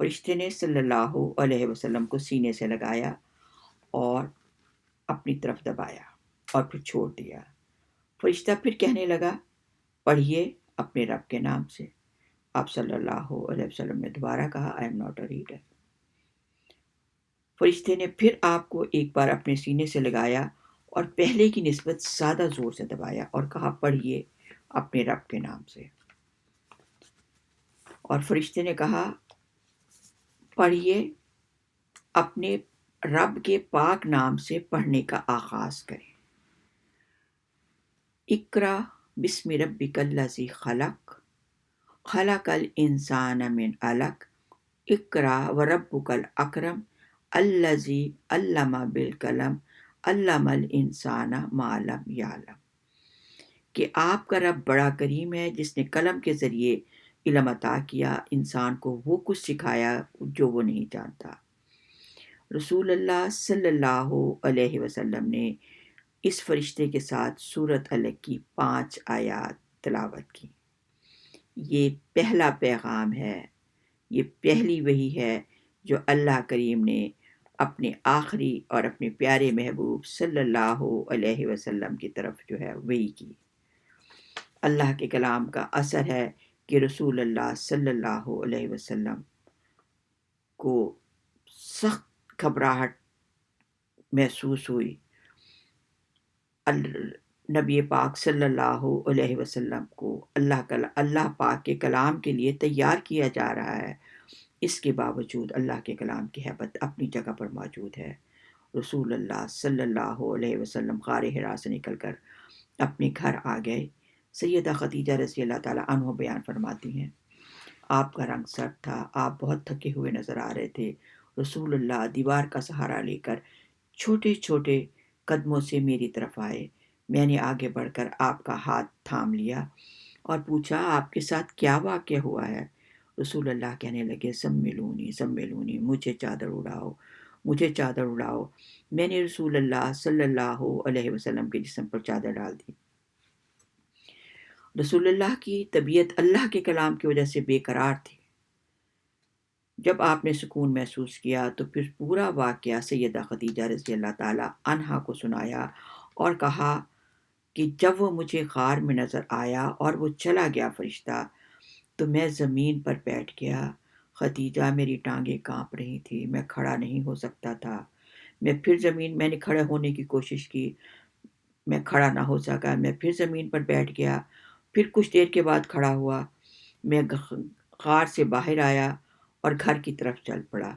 فرشتے نے صلی اللہ علیہ وسلم کو سینے سے لگایا اور اپنی طرف دبایا اور پھر چھوڑ دیا۔ فرشتہ پھر کہنے لگا، پڑھیے اپنے رب کے نام سے۔ آپ صلی اللہ علیہ وسلم نے دوبارہ کہا، I am not a reader. فرشتے نے پھر آپ کو ایک بار اپنے سینے سے لگایا اور پہلے کی نسبت زیادہ زور سے دبایا اور کہا، پڑھیے اپنے رب کے نام سے۔ اور فرشتے نے کہا، پڑھیے اپنے رب کے پاک نام سے پڑھنے کا آغاز کریں۔ اقرا بسم ربک الذی خلق، خلق الانسان من علق، اقرا وربک الاکرم الذی علم بالقلم علم الانسان ما لم یعلم، کہ آپ کا رب بڑا کریم ہے جس نے قلم کے ذریعے علم عطا کیا، انسان کو وہ کچھ سکھایا جو وہ نہیں جانتا۔ رسول اللہ صلی اللہ علیہ وسلم نے اس فرشتے کے ساتھ سورۃ علق کی 5 آیات تلاوت کی۔ یہ پہلا پیغام ہے، یہ پہلی وحی ہے جو اللہ کریم نے اپنے آخری اور اپنے پیارے محبوب صلی اللہ علیہ وسلم کی طرف جو ہے وحی کی۔ اللہ کے کلام کا اثر ہے کہ رسول اللہ صلی اللہ علیہ وسلم کو سخت گھبراہٹ محسوس ہوئی۔ نبی پاک صلی اللہ علیہ وسلم کو اللہ پاک کے کلام کے لیے تیار کیا جا رہا ہے، اس کے باوجود اللہ کے کلام کی ہیبت اپنی جگہ پر موجود ہے۔ رسول اللہ صلی اللہ علیہ وسلم غار حرا سے نکل کر اپنے گھر آ گئے۔ سیدہ خدیجہ رضی اللہ تعالیٰ عنہ بیان فرماتی ہیں، آپ کا رنگ سرد تھا، آپ بہت تھکے ہوئے نظر آ رہے تھے۔ رسول اللہ دیوار کا سہارا لے کر چھوٹے چھوٹے قدموں سے میری طرف آئے۔ میں نے آگے بڑھ کر آپ کا ہاتھ تھام لیا اور پوچھا، آپ کے ساتھ کیا واقعہ ہوا ہے؟ رسول اللہ کہنے لگے، زملونی زملونی، مجھے چادر اڑاؤ، مجھے چادر اڑاؤ۔ میں نے رسول اللہ صلی اللہ علیہ وسلم کے جسم پر چادر ڈال دی۔ رسول اللہ کی طبیعت اللہ کے کلام کی وجہ سے بے قرار تھی۔ جب آپ نے سکون محسوس کیا تو پھر پورا واقعہ سیدہ خدیجہ رضی اللہ تعالیٰ عنہا کو سنایا اور کہا کہ جب وہ مجھے غار میں نظر آیا اور وہ چلا گیا فرشتہ تو میں زمین پر بیٹھ گیا۔ خدیجہ، میری ٹانگیں کانپ رہی تھی، میں کھڑا نہیں ہو سکتا تھا۔ میں نے کھڑے ہونے کی کوشش کی، میں کھڑا نہ ہو سکا۔ میں پھر زمین پر بیٹھ گیا، پھر کچھ دیر کے بعد کھڑا ہوا۔ میں غار سے باہر آیا اور گھر کی طرف چل پڑا۔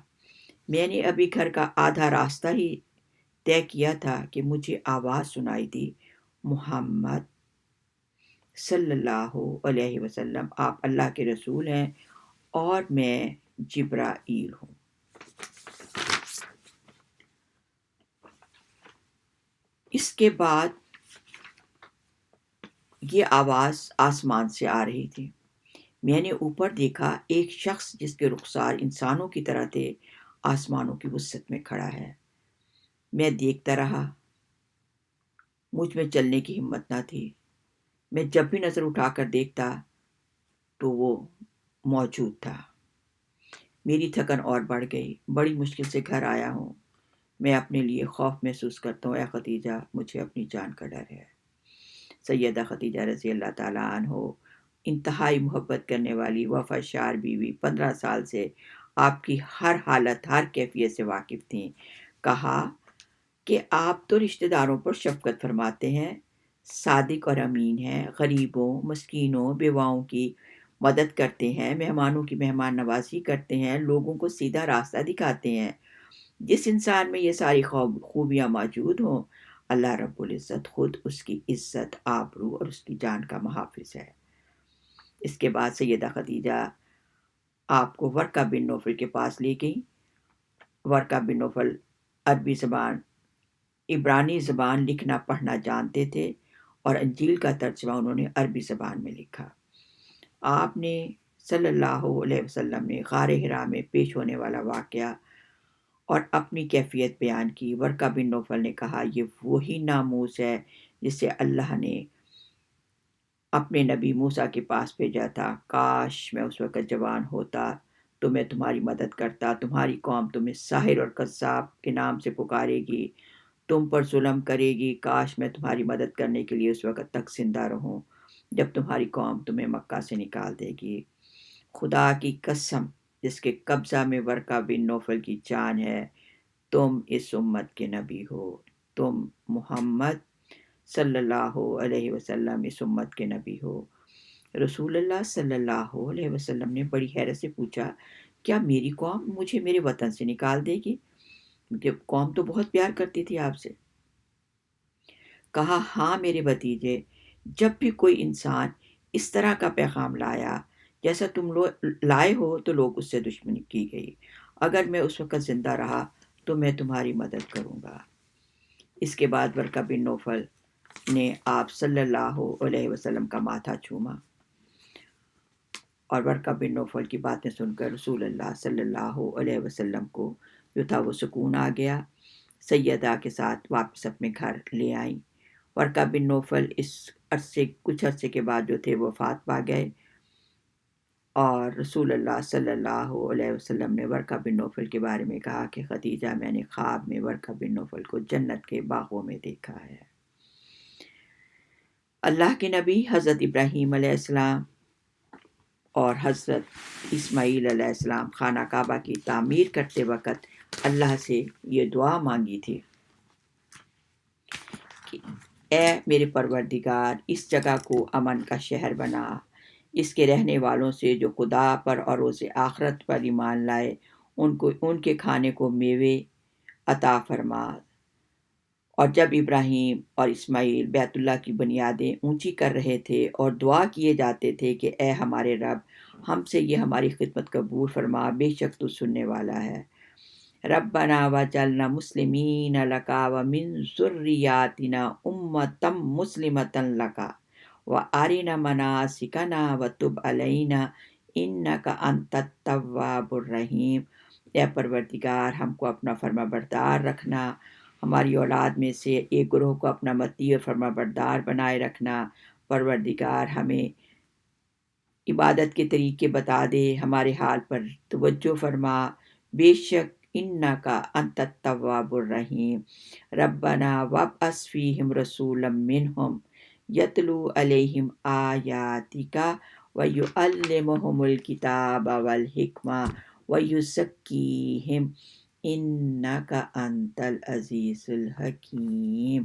میں نے ابھی گھر کا آدھا راستہ ہی طے کیا تھا کہ مجھے آواز سنائی دی، محمد صلی اللہ علیہ وسلم، آپ اللہ کے رسول ہیں اور میں جبرائیل ہوں۔ اس کے بعد یہ آواز آسمان سے آ رہی تھی۔ میں نے اوپر دیکھا، ایک شخص جس کے رخسار انسانوں کی طرح تھے آسمانوں کی وسعت میں کھڑا ہے۔ میں دیکھتا رہا، مجھ میں چلنے کی ہمت نہ تھی۔ میں جب بھی نظر اٹھا کر دیکھتا تو وہ موجود تھا۔ میری تھکن اور بڑھ گئی، بڑی مشکل سے گھر آیا ہوں۔ میں اپنے لیے خوف محسوس کرتا ہوں، اے خدیجہ مجھے اپنی جان کا ڈر ہے۔ سیدہ خدیجہ رضی اللہ تعالیٰ عنہ انتہائی محبت کرنے والی وفادار بیوی، 15 سال سے آپ کی ہر حالت ہر کیفیت سے واقف تھیں۔ کہا کہ آپ تو رشتہ داروں پر شفقت فرماتے ہیں، صادق اور امین ہیں، غریبوں، مسکینوں، بیواؤں کی مدد کرتے ہیں، مہمانوں کی مہمان نوازی کرتے ہیں، لوگوں کو سیدھا راستہ دکھاتے ہیں۔ جس انسان میں یہ ساری خوبیاں موجود ہوں، اللہ رب العزت خود اس کی عزت، آبرو اور اس کی جان کا محافظ ہے۔ اس کے بعد سیدہ خدیجہ آپ کو ورقہ بن نوفل کے پاس لے گئی۔ ورقہ بن نوفل عربی زبان، عبرانی زبان لکھنا پڑھنا جانتے تھے اور انجیل کا ترجمہ انہوں نے عربی زبان میں لکھا۔ آپ نے صلی اللہ علیہ وسلم نے غار حرا میں پیش ہونے والا واقعہ اور اپنی کیفیت بیان کی۔ ورقہ بن نوفل نے کہا، یہ وہی ناموس ہے جسے اللہ نے اپنے نبی موسیٰ کے پاس بھیجا تھا، کاش میں اس وقت جوان ہوتا تو میں تمہاری مدد کرتا، تمہاری قوم تمہیں ساحر اور قذاب کے نام سے پکارے گی، تم پر ظلم کرے گی، کاش میں تمہاری مدد کرنے کے لیے اس وقت تک زندہ رہوں جب تمہاری قوم تمہیں مکہ سے نکال دے گی۔ خدا کی قسم جس کے قبضہ میں ورقہ بن نوفل کی جان ہے، تم اس امت کے نبی ہو، تم محمد صلی اللہ علیہ وسلم اس امت کے نبی ہو۔ رسول اللہ صلی اللہ علیہ وسلم نے بڑی حیرت سے پوچھا، کیا میری قوم مجھے میرے وطن سے نکال دے گی؟ کیونکہ قوم تو بہت پیار کرتی تھی آپ سے۔ کہا، ہاں میرے بھتیجے، جب بھی کوئی انسان اس طرح کا پیغام لایا جیسا تم لائے ہو تو لوگ اس سے دشمنی کی گئی، اگر میں اس وقت زندہ رہا تو میں تمہاری مدد کروں گا۔ اس کے بعد ورقہ بن نوفل نے آپ صلی اللہ علیہ وسلم کا ماتھا چوما، اور ورقہ بن نوفل کی باتیں سن کر رسول اللہ صلی اللہ علیہ وسلم کو جو تھا وہ سکون آ گیا۔ سیدہ کے ساتھ واپس اپنے گھر لے آئیں۔ ورقہ بن نوفل کچھ عرصے کے بعد جو تھے وفات پا گئے، اور رسول اللہ صلی اللہ علیہ وسلم نے ورقہ بن نوفل کے بارے میں کہا کہ خدیجہ، میں نے خواب میں ورقہ بن نوفل کو جنت کے باغوں میں دیکھا ہے۔ اللہ کے نبی حضرت ابراہیم علیہ السلام اور حضرت اسماعیل علیہ السلام خانہ کعبہ کی تعمیر کرتے وقت اللہ سے یہ دعا مانگی تھی کہ اے میرے پروردگار، اس جگہ کو امن کا شہر بنا، اس کے رہنے والوں سے جو خدا پر اور روز آخرت پر ایمان لائے ان کے کھانے کو میوے عطا فرما۔ اور جب ابراہیم اور اسماعیل بیت اللہ کی بنیادیں اونچی کر رہے تھے اور دعا کیے جاتے تھے کہ اے ہمارے رب، ہم سے یہ ہماری خدمت قبول فرما، بے شک تو سننے والا ہے۔ ربنا وجعلنا مسلمین لک ومن ذریاتنا امۃ مسلمۃ لک وارنا مناسکنا وتب علینا انک انت التواب الرحیم۔ اے پروردگار، ہم کو اپنا فرما بردار رکھنا، ہماری اولاد میں سے ایک گروہ کو اپنا مطیع اور فرما بردار بنائے رکھنا۔ پروردگار، ہمیں عبادت کے طریقے بتا دے، ہمارے حال پر توجہ فرما، بے شک انکا انت التواب الرحیم۔ ربنا وابعث فیہم رسولا منہم یتلو علیہم آیاتک ویعلمہم الکتاب والحکمہ ویزکیہم انکا انت العزیز الحکیم۔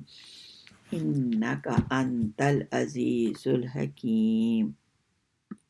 انکا انت العزیز الحکیم۔